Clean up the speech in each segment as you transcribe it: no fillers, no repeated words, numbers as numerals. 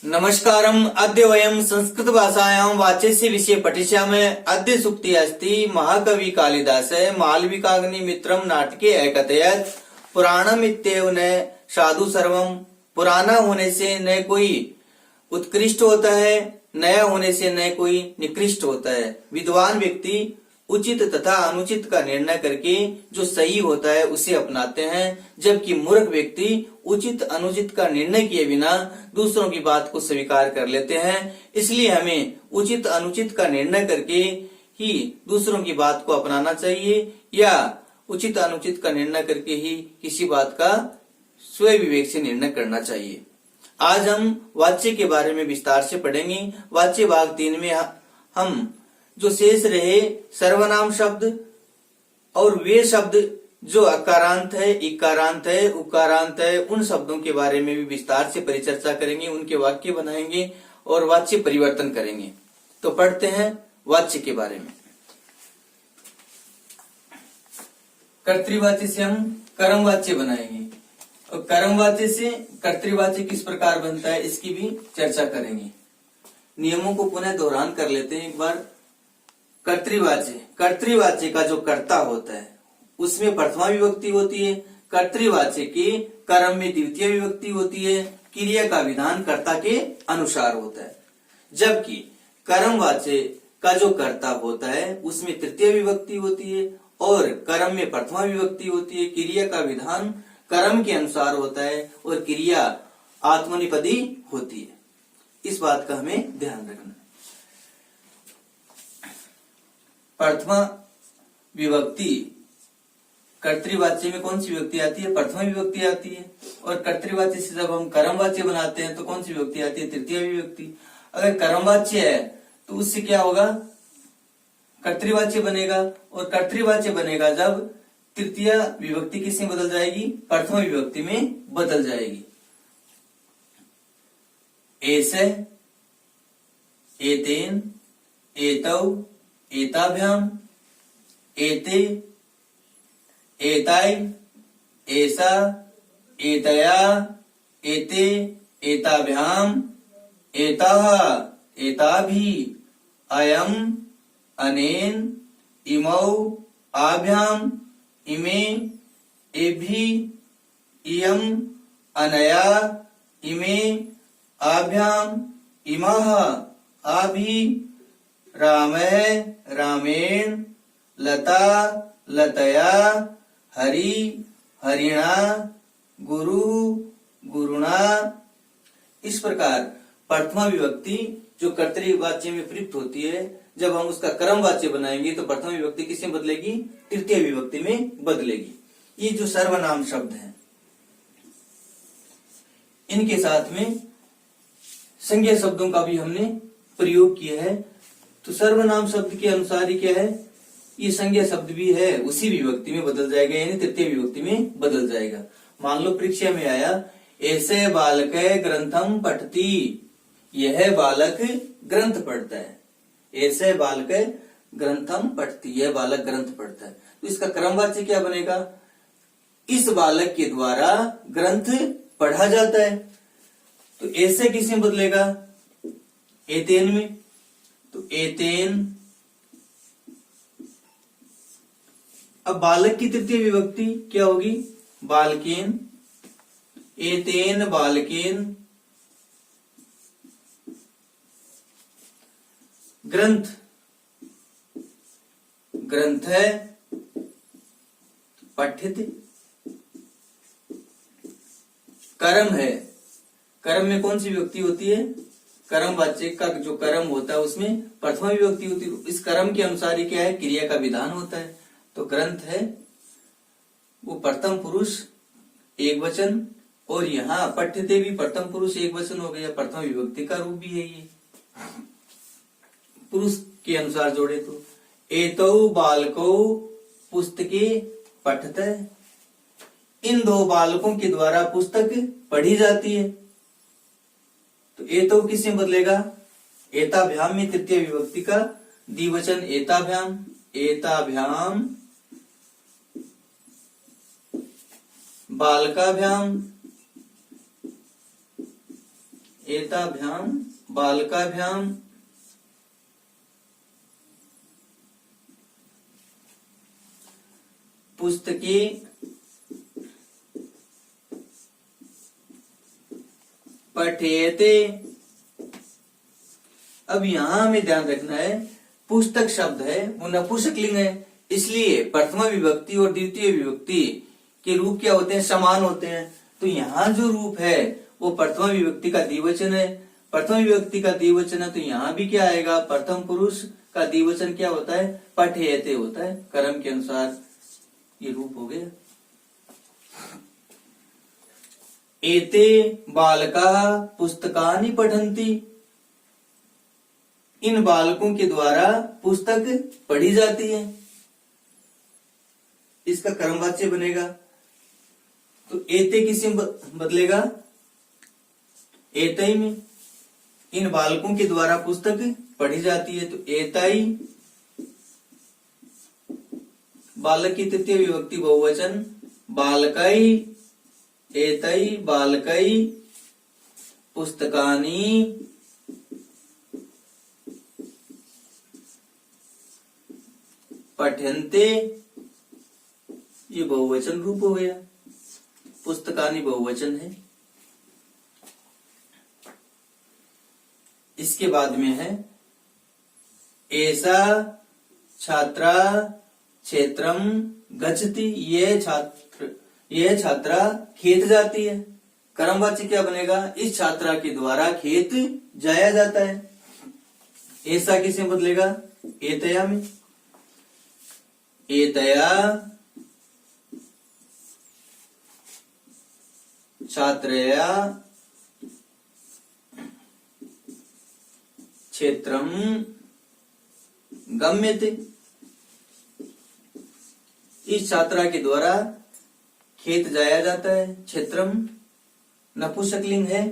नमस्कारम। अद्य वयं संस्कृत भाषायां वाच्यस्य विषये पठिष्यामः। अद्य सूक्ति अस्ति महाकवि कालिदासः मालविकाग्नि मित्रं नाटके अकथयत् पुराणम् इत्येव न साधु सर्वम्। पुराना होने से न कोई उत्कृष्ट होता है, नया होने से न कोई निकृष्ट होता है। विद्वान व्यक्ति उचित तथा अनुचित का निर्णय करके जो सही होता है उसे अपनाते हैं, जबकि मूर्ख व्यक्ति उचित अनुचित का निर्णय किए बिना दूसरों की बात को स्वीकार कर लेते हैं। इसलिए हमें उचित अनुचित का निर्णय करके ही दूसरों की बात को अपनाना चाहिए, या उचित अनुचित का निर्णय करके ही किसी बात का स्वयं विवेक से निर्णय करना चाहिए। आज हम वाच्य के बारे में विस्तार से पढ़ेंगे। वाच्य भाग 3 में हम जो शेष रहे सर्वनाम शब्द और वे शब्द जो अकारांत है, इकारांत है, उकारांत है, उन शब्दों के बारे में भी विस्तार से परिचर्चा करेंगे, उनके वाक्य बनाएंगे और वाच्य परिवर्तन करेंगे। तो पढ़ते हैं वाच्य के बारे में। कर्तृवाच्य से हम कर्मवाच्य बनाएंगे और कर्मवाच्य से कर्तृवाच्य किस प्रकार बनता है इसकी भी चर्चा करेंगे। नियमों को पुनः दोहरान कर लेते हैं एक बार। कर्तृवाच्य का जो कर्ता होता है उसमें प्रथमा विभक्ति होती है। कर्तृवाच्य के कर्म में द्वितीय विभक्ति होती है। क्रिया का विधान कर्ता के अनुसार होता है, जबकि कर्मवाच्य का जो कर्ता होता है उसमें तृतीय विभक्ति होती है और कर्म में प्रथमा विभक्ति होती है। क्रिया का विधान कर्म के अनुसार होता है और क्रिया आत्मनिपदी होती है। इस बात का हमें ध्यान रखना। प्रथमा विभक्ति कर्तृवाच्य में कौन सी विभक्ति आती है? प्रथमा विभक्ति आती है। और कर्तृवाच्य से जब हम कर्मवाच्य बनाते हैं तो कौन सी विभक्ति आती है? तृतीय विभक्ति। अगर कर्मवाच्य है तो उससे क्या होगा? कर्तृवाच्य बनेगा। और कर्तृवाच्य बनेगा जब तृतीय विभक्ति किसमें बदल जाएगी? प्रथमा विभक्ति में बदल जाएगी। ऐसे, एतेन, एतौ, एताभ्याम, एते, एताय, ऐसा, एतया, एते, एताभ्याम, एताः, एताभि, अयम्, अनेन, इमौ, आभ्याम, इमे, एभि, इयम्, अनया, इमे, आभ्याम, इमः, आभि, रामः, रामेण, लता, लतया, हरि, हरिणा, गुरु, गुरुणा। इस प्रकार प्रथमा विभक्ति जो कर्तृवाच्य में प्रयुक्त होती है, जब हम उसका कर्मवाच्य बनाएंगे तो प्रथमा विभक्ति किसमें बदलेगी? तृतीय विभक्ति में बदलेगी। ये जो सर्वनाम शब्द हैं इनके साथ में संज्ञा शब्दों का भी हमने प्रयोग किया है। तो सर्वनाम शब्द के अनुसार ही क्या है? ये संज्ञा शब्द भी है उसी विभक्ति में बदल जाएगा, यानी तृतीय विभक्ति में बदल जाएगा। मान लो परीक्षा में आया ऐसे बालक ग्रंथम पठती, यह बालक ग्रंथ पढ़ता है। ऐसे बालक ग्रंथम पठती, यह बालक ग्रंथ पढ़ता है। तो इसका क्रमवाच्य क्या बनेगा? इस बालक के द्वारा ग्रंथ पढ़ा जाता है। तो ऐसे किसमें बदलेगा? एतेन में। तो एतेन। अब बालक की तृतीय विभक्ति क्या होगी? बालकेन। एतेन बालकेन ग्रंथ, ग्रंथ है पठित। कर्म है, कर्म में कौन सी विभक्ति होती है? कर्मवाच्य का जो कर्म होता है उसमें प्रथमा विभक्ति होती है। इस कर्म के अनुसार ही क्या है? क्रिया का विधान होता है। तो ग्रंथ है वो प्रथम पुरुष एक वचन, और यहाँ पठ्यते भी प्रथम पुरुष एक वचन हो गया, प्रथम विभक्ति का रूप भी है ये पुरुष के अनुसार जोड़े तो। एतौ बालको पुस्तके पठते, इन दो बालकों के द्वारा पुस्तक पढ़ी जाती है। तो एतौ किससे बदलेगा? एताभ्याम में तृतीय विभक्ति का द्विवचन एताभ्याम, एताभ्याम बालकाभ्याम एताभ्याम बालकाभ्याम पुस्तके पठेते। अब यहां हमें ध्यान रखना है, पुस्तक शब्द है वो नपुंसकलिंग है, इसलिए प्रथमा विभक्ति और द्वितीय विभक्ति के रूप क्या होते हैं, समान होते हैं। तो यहाँ जो रूप है वो प्रथमा विभक्ति का द्विवचन है। प्रथम विभक्ति का द्विवचन है तो यहाँ भी क्या आएगा, प्रथम पुरुष का द्विवचन क्या होता है, पठेते होता है। क्रम के अनुसार ये रूप हो गया। एते बालका पुस्तकानि पठन्ति। इन बालकों के द्वारा पुस्तक पढ़ी जाती है। इसका कर्मवाच्य बनेगा तो एते किसी में बदलेगा, एतई में। इन बालकों के द्वारा पुस्तक पढ़ी जाती है तो एताई। बालक की तृतीय विभक्ति बहुवचन बालकाई, एतई बालकाई पुस्तकानि पठन्ते। ये बहुवचन रूप हो गया, पुस्तकानि बहुवचन है। इसके बाद में है ऐसा छात्रा क्षेत्रम गच्छति। ये छात्रा खेत जाती है। कर्मवाच्य क्या बनेगा, इस छात्रा के द्वारा खेत जाया जाता है। ऐसा किसे बदलेगा, एतया में। एतया छात्रया क्षेत्रम गम्यते। इस छात्रा के द्वारा खेत जाया जाता है। क्षेत्रम नपुंसकलिंग है,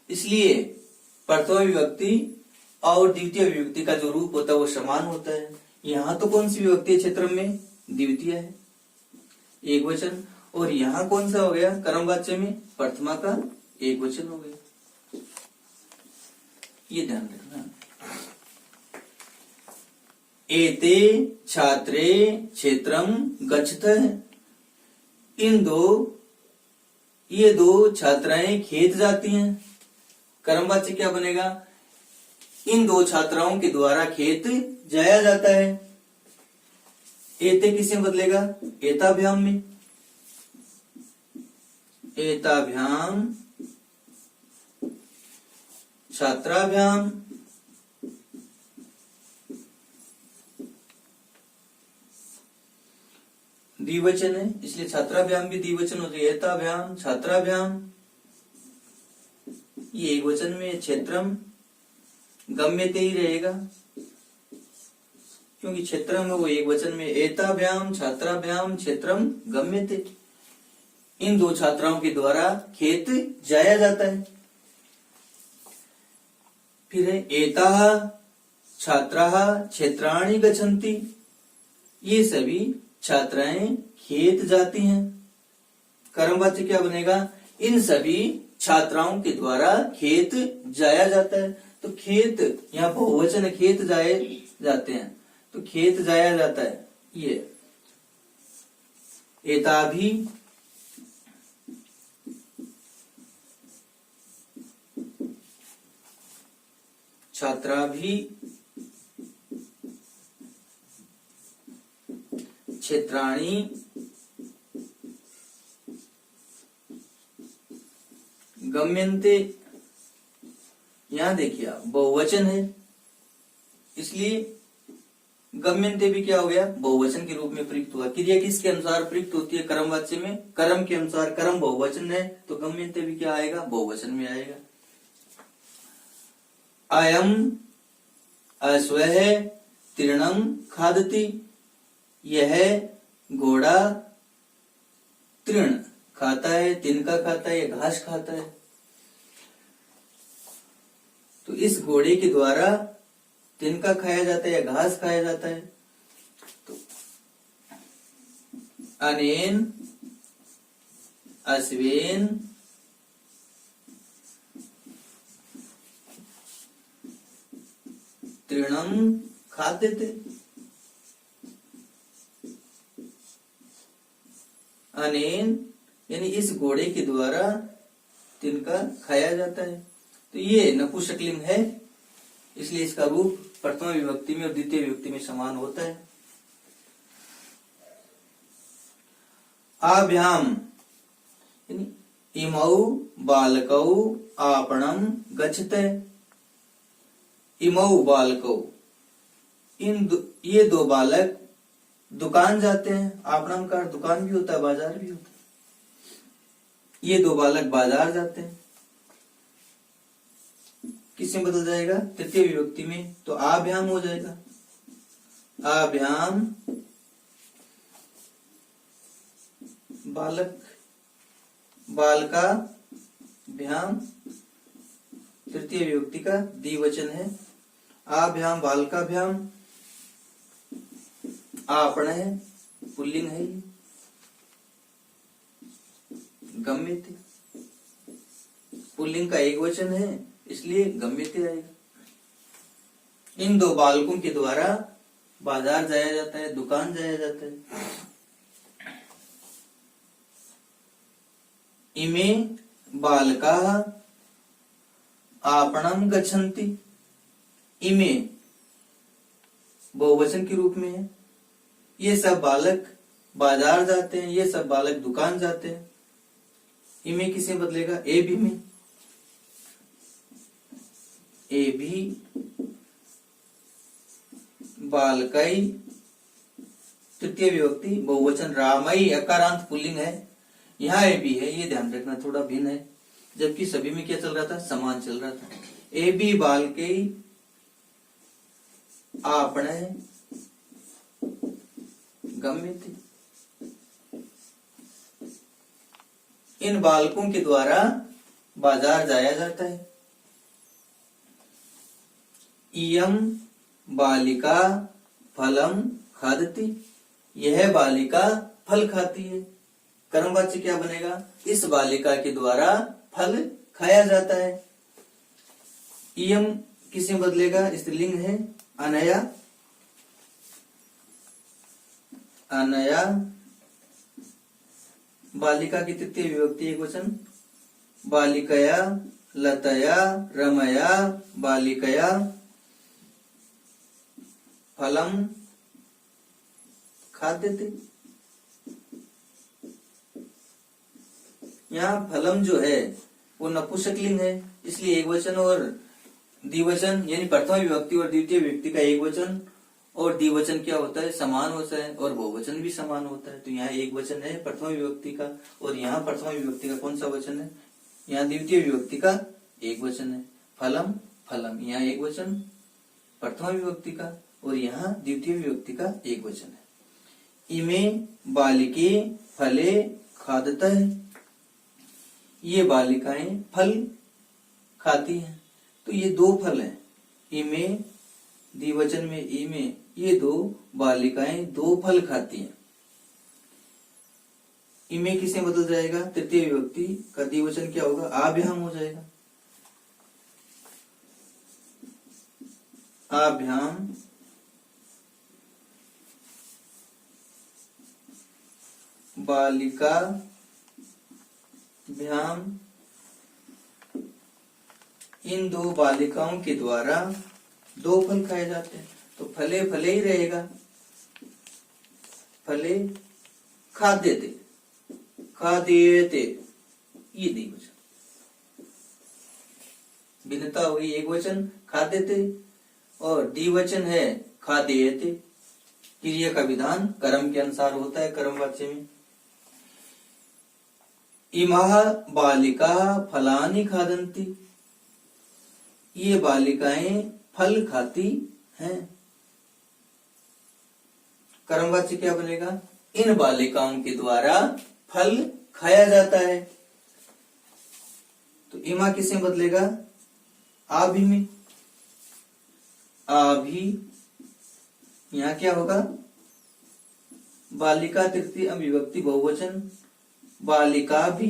इसलिए प्रथमा विभक्ति और द्वितीय विभक्ति का जो रूप होता है वो समान होता है। यहाँ तो कौन सी विभक्ति है क्षेत्रम में, द्वितीय है, एक वचन। और यहाँ कौन सा हो गया, कर्मवाच्य में प्रथमा का एक वचन हो गया। ये ध्यान रखना। एते छात्रे क्षेत्रम गच्छतः। ये दो छात्राएं खेत जाती हैं। कर्मवाच्य क्या बनेगा, इन दो छात्राओं के द्वारा खेत जाया जाता है। एते किसे बदलेगा, एताभ्याम में। एताभ्याम छात्राभ्याम द्विवचन है, इसलिए छात्राभ्याम भी द्विवचन हो जाएगा। एताभ्याम छात्राभ्याम, ये एक वचन में। क्षेत्रम गम्यते ही रहेगा क्योंकि क्षेत्रम है वो एक वचन में। एताभ्याम छात्राभ्याम क्षेत्रम गम्यते। इन दो छात्राओं के द्वारा खेत जाया जाता है। फिर है एताः छात्राः क्षेत्राणि गच्छन्ति। ये सभी छात्राएं खेत जाती हैं। कर्मवाच्य क्या बनेगा, इन सभी छात्राओं के द्वारा खेत जाया जाता है। तो खेत यहाँ बहुवचन, खेत जाए जाते हैं तो खेत जाया जाता है। ये एताभि छात्राभि क्षेत्राणि गम्यन्ते। यहां देखिए आप बहुवचन है, इसलिए गम्यन्ते भी क्या हो गया, बहुवचन के रूप में प्रयुक्त हुआ। क्रिया किसके अनुसार प्रयुक्त होती है, कर्मवाच्य में। कर्म के अनुसार, कर्म बहुवचन है तो गम्यन्ते भी क्या आएगा, बहुवचन में आएगा। अयम अश्वः तृणम खादति। यह घोड़ा तृण खाता है, तिनका खाता है, या घास खाता है। तो इस घोड़े के द्वारा तिनका खाया जाता है या घास खाया जाता है। तो अनेन अश्वेन तृणम खाते थे। अनेन यानी इस घोड़े के द्वारा तिनका खाया जाता है। तो ये नपुंसकलिंग है, इसलिए इसका रूप प्रथम विभक्ति में और द्वितीय विभक्ति में समान होता है। आभ्याम यानी इमौ बालकौ आपणम गच्छते। इमौ बालकौ ये दो बालक दुकान जाते हैं। आपणम का दुकान भी होता है, बाजार भी होता है। ये दो बालक बाजार जाते हैं। किसमें बदल जाएगा? तृतीय विभक्ति में, तो आभ्याम हो जाएगा। आभ्याम बालक, बालका भ्याम तृतीय विभक्ति का द्विवचन है। आभ्याम बालकाभ्याम, आपण है पुल्लिंग है, गम्यते पुल्लिंग का एक वचन है, इसलिए गम्यते आएगा। इन दो बालकों के द्वारा बाजार जाया जाता है, दुकान जाया जाता है। इमे बालका आपणम गच्छन्ति। इमे बहुवचन के रूप में है। ये सब बालक बाजार जाते हैं, ये सब बालक दुकान जाते हैं। इमे किसे बदलेगा? ए भी में। ए भी बालकई तृतीय विभक्ति बहुवचन रामई अकारांत पुल्लिंग है। यहाँ ए भी है, ये ध्यान रखना, थोड़ा भिन्न है, जबकि सभी में क्या चल रहा था? समान चल रहा था। ए भी बालकई आपणे गम्यते। इन बालकों के द्वारा बाजार जाया जाता है। इयम बालिका फलम खादती। यह बालिका फल खाती है। कर्मवाच्य क्या बनेगा? इस बालिका के द्वारा फल खाया जाता है। इयम किसे बदलेगा? स्त्रीलिंग है। अनया, अनया बालिका की तृतीय विभक्ति एक वचन। बालिकया लतया रमया बालिकया फलम खाद्यते। यहाँ फलम जो है वो नपुंसकलिंग है, इसलिए एक वचन और द्विवचन यानी प्रथम विभक्ति और द्वितीय विभक्ति का एक वचन और द्विवचन क्या होता है? समान होता है, और बहुवचन भी समान होता है। तो यहाँ एक वचन है प्रथम विभक्ति का, और यहाँ प्रथम विभक्ति का कौन सा वचन है? यहाँ द्वितीय विभक्ति का एक वचन है। फलम फलम, यहाँ एक वचन प्रथम विभक्ति का, और यहाँ द्वितीय विभक्ति का एक वचन है। इमे बालिके फले खादता है। ये बालिकाएं फल खाती हैं। तो ये दो फल हैं। इमे द्विवचन में इमे, ये दो बालिकाएं दो फल खाती हैं। इमे किसे बदल जाएगा? तृतीय विभक्ति का द्विवचन क्या होगा? आभ्याम हो जाएगा। आभ्याम बालिका भ्याम, इन दो बालिकाओं के द्वारा दो फल खाए जाते हैं। तो फले फले ही रहेगा। फले खाद्यते, खाद्यते ये द्विवचन। भिन्नता हुई, एक वचन खाद्यते और द्विवचन है खाद्यते। क्रिया का विधान कर्म के अनुसार होता है कर्मवाच्य में। इमाह बालिका फलानि खादन्ति। ये बालिकाएं फल खाती हैं। कर्मवाच्य क्या बनेगा? इन बालिकाओं के द्वारा फल खाया जाता है। तो इमा किसे बदलेगा? आभि में। आभि यहां क्या होगा? बालिका तृतीय विभक्ति बहुवचन, बालिका भी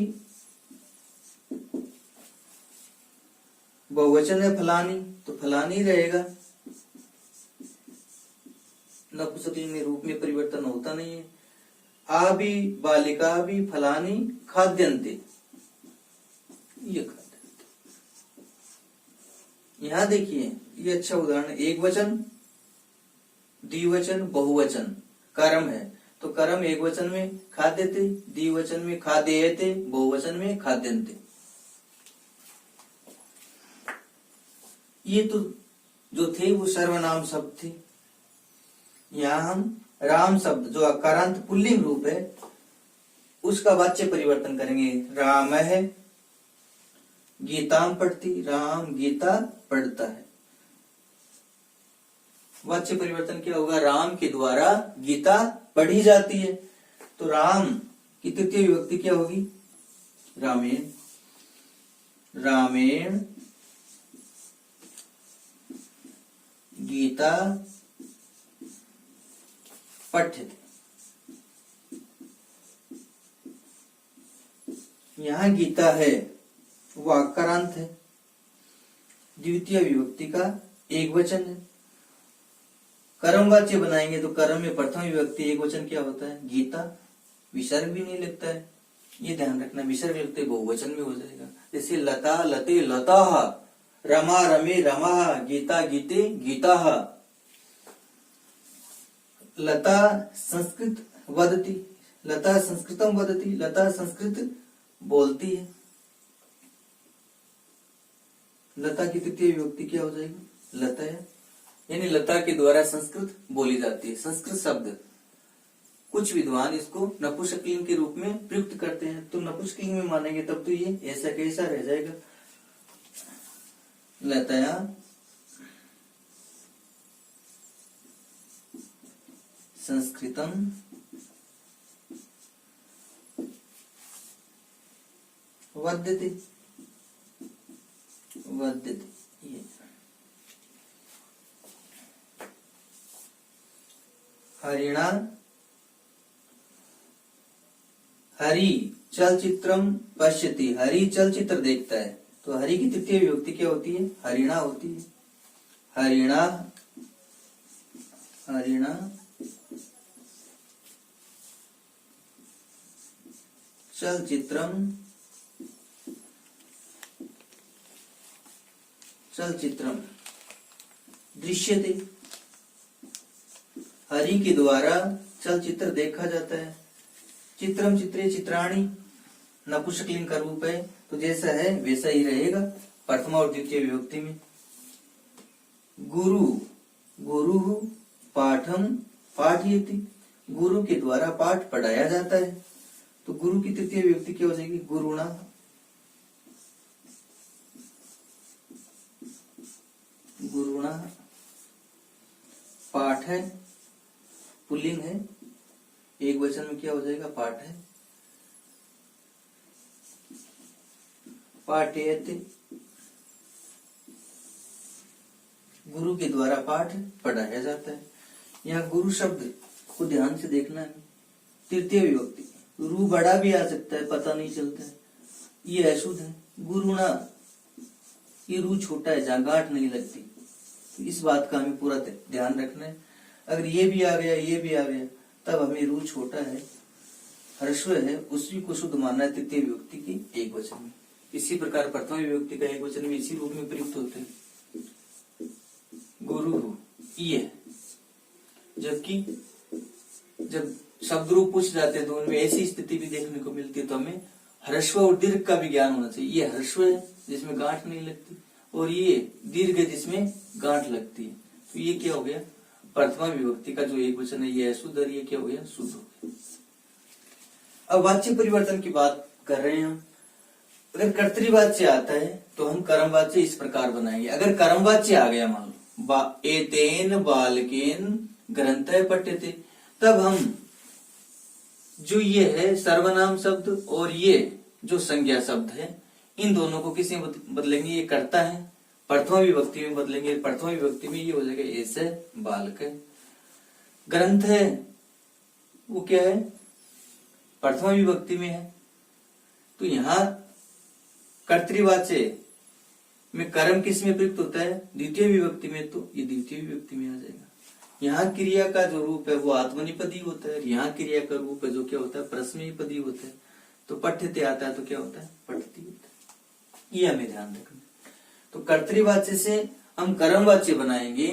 बहुवचन है। फलानी, तो फलानी रहेगा। नपुंसकलिंग रूप में परिवर्तन होता नहीं है। आ भी बालिका भी फलानी खाद्यन्ते, ये खाद्यन्ते। यहां देखिए ये अच्छा उदाहरण, एक वचन, द्विवचन, बहुवचन कर्म है, तो कर्म एक वचन में खाद्यते, द्विवचन में खाद्येते, बहुवचन में खाद्यन्ते। ये तो जो थे वो सर्वनाम शब्द थे। यहां हम राम शब्द जो अकारांत पुल्लिंग रूप है उसका वाच्य परिवर्तन करेंगे। राम है, गीताम पढ़ती, राम गीता पढ़ता है। वाच्य परिवर्तन क्या होगा? राम के द्वारा गीता पढ़ी जाती है, तो राम की तृतीय विभक्ति क्या होगी? रामेण। रामेण गीता पठ्यते। यहां गीता है वो आकारांत है, द्वितीय विभक्ति का एक वचन है। कर्मवाच्य बनाएंगे तो कर्म में प्रथम विभक्ति एक वचन क्या होता है? गीता। विसर्ग भी नहीं लगता है, ये ध्यान रखना। विसर्ग लगते बहुवचन में हो जाएगा। जैसे लता लते लताः, रमा रमे रमाः, गीता गीते गीताः। लता संस्कृत वदती, लता संस्कृतम वदती, लता संस्कृत बोलती है। लता की तृतीय विभक्ति क्या हो जाएगी? लताया, यानी लता के द्वारा संस्कृत बोली जाती है। संस्कृत शब्द कुछ विद्वान इसको नपुंसकलिंग के रूप में प्रयुक्त करते हैं, तो नपुंसकलिंग में मानेंगे तब तो ये ऐसा कैसा रह जाएगा? लताया संस्कृतम वद्यते, वद्यते। ये हरिणा हरि चलचित्रम पश्यति, हरि चलचित्र देखता है, तो हरि की तृतीय विभक्ति क्या होती है? हरिणा होती है। हरिणा, हरिणा चलचित्रम, चलचित्रम दृश्यते, हरि के द्वारा चलचित्र देखा जाता है। चित्रम चित्रे चित्राणी नपुंसकलिंग का रूप है, तो जैसा है वैसा ही रहेगा प्रथमा और द्वितीय विभक्ति में। गुरु, गुरु पाठम पाठयति, गुरु के द्वारा पाठ पढ़ाया जाता है, तो गुरु की तृतीय विभक्ति क्या हो जाएगी? गुरुणा। गुरुणा पाठ है, पुल्लिंग है, एक वचन में क्या हो जाएगा? पाठ है। पाठयते, गुरु के द्वारा पाठ पढ़ाया जाता है। यहाँ गुरु शब्द को ध्यान से देखना है। तृतीय विभक्ति, रू बड़ा भी आ सकता है, पता नहीं चलता है, ये अशुद्ध है। गुरुणा, ये रू छोटा है, जहां गांठ नहीं लगती, तो इस बात का हमें पूरा ध्यान रखना है। अगर ये भी आ गया, ये भी आ गया, तब हमें रू छोटा है, ह्रस्व है, उसी को शुद्ध मानना है तृतीय विभक्ति की एक वचन में। इसी प्रकार प्रथम विभक्ति का एक वचन में इसी रूप में प्रयुक्त होते हैं। गुरु ये, जबकि जब शब्द रूप पूछ जाते हैं तो उनमें ऐसी स्थिति भी देखने को मिलती है, तो हमें ह्रस्व और दीर्घ का भी ज्ञान होना चाहिए। ये ह्रस्व है जिसमें गांठ नहीं लगती, और ये दीर्घ है जिसमें गांठ लगती है, तो ये क्या हो गया? प्रथमा विभक्ति का जो एक वचन है ये अशुद्ध, और ये क्या हो गया? शुद्ध हो गया। अब वाच्य परिवर्तन की बात कर रहे हैं हम। अगर कर्तृवाच्य आता है तो हम कर्मवाच्य इस प्रकार बनाएंगे। अगर कर्मवाच्य आ गया, मान लो एतेन बालकेन ग्रंथः पठ्यते, तब हम जो ये है सर्वनाम शब्द और ये जो संज्ञा शब्द है, इन दोनों को किसी में बदलेंगे? ये कर्ता है, प्रथमा विभक्ति में बदलेंगे। प्रथमा विभक्ति में ये हो जाएगा ऐसे बालक है। ग्रंथ है वो क्या है? प्रथमा विभक्ति में है, तो यहाँ कर्तृवाच्य में कर्म किस में प्रयुक्त होता है? द्वितीय विभक्ति में, तो ये द्वितीय विभक्ति में आ जाएगा। यहाँ क्रिया का जो रूप है वो आत्मनिपदी होता है, यहाँ क्रिया का रूप है जो क्या होता है परस्मैपदी होता है। तो पठ्यते आता है तो क्या होता है पठती होता है, ये हमें ध्यान रखना। तो कर्तृवाच्य से हम कर्मवाच्य बनाएंगे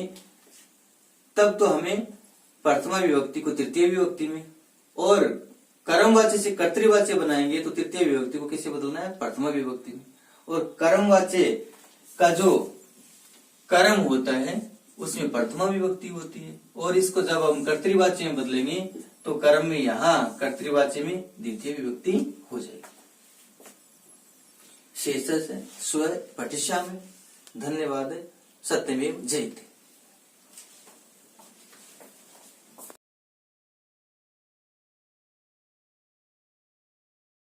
तब तो हमें प्रथमा विभक्ति को तृतीय विभक्ति में, और कर्मवाच्य से कर्तृवाच्य बनाएंगे तो तृतीय विभक्ति को किससे बदलना है प्रथमा विभक्ति में। और कर्मवाच्य का जो कर्म होता है उसमें प्रथमा विभक्ति होती है, और इसको जब हम कर्तृवाच्य में बदलेंगे तो कर्म में यहाँ कर्तृवाच्य में द्वितीय विभक्ति हो जाएगी। शेष स्व पठिष्यामि। धन्यवाद। सत्यमेव जयते।